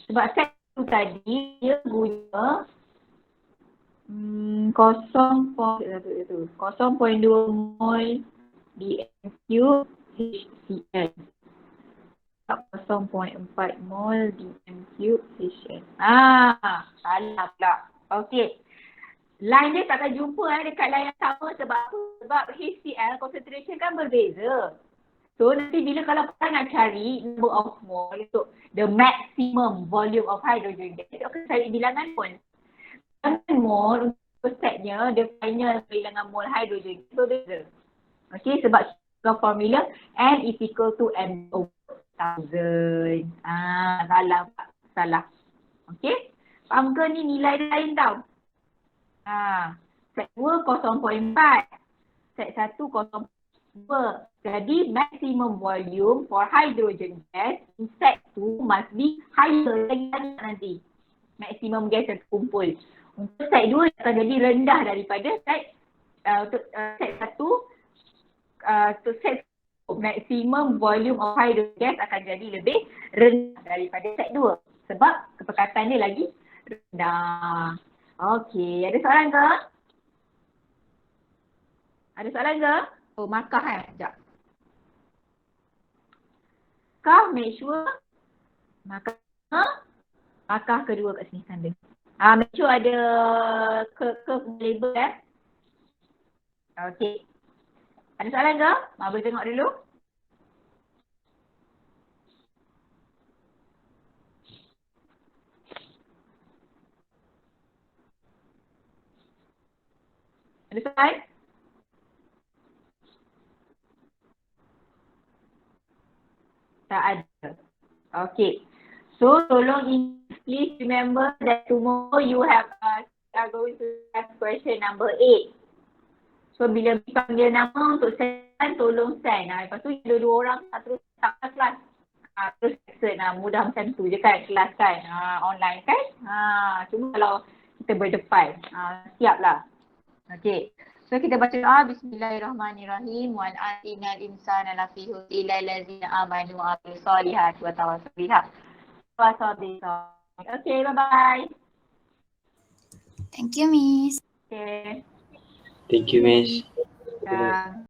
Sebab set 1 tadi dia guna 0.2 mol dm3 HCl. 0.4 mol dm3 HCl. Salah pula. Okey. Line dia takkan jumpa dekat line yang sama sebab apa? Sebab HCl concentration kan berbeza. So nanti bila kalau kita nak cari number of mole untuk the maximum volume of hydrogen gas, kita akan cari bilangan mole. Bilangan mole untuk setnya, dia final bilangan mole hydrogen gas berbeza. Okay, sebab formula N is equal to M over 1000. Salah. Okay, faham ke ni nilai lain tau. Set 2 0.4, set 1 0.2. Jadi maximum volume for hydrogen gas in set 2 must be higher lagi nanti. Maximum gas yang terkumpul. Untuk set 2 akan jadi rendah daripada set set 1. Untuk set maximum volume of hydrogen gas akan jadi lebih rendah daripada set 2. Sebab kepekatan dia lagi rendah. Okey, ada soalan ke? Ada soalan ke? Oh, markah sekejap. Make sure markah kedua kat sini tanda. Make sure ada curve label Okay. Ada soalan ke? Boleh tengok dulu. Ada soalan? Tak ada. Okay. So, tolong please remember that tomorrow you are going to ask question number 8. So, bila panggil nama untuk send, tolong send. Lepas tu, ada 2 orang terus tak kelas. Terus exit. Mudah macam tu je kan kelas kan. Online kan. Cuma kalau kita berdepan. Siap lah. Okay. So kita baca doa. Bismillahirrahmanirrahim. Wa atinal insana lafi husnil ladzina amanu wa amilus solihati wa tawassaw bil haqq wa tawassaw bis sabr. Okay, bye-bye. Thank you, Miss. Okay. Thank you, Miss. Dah.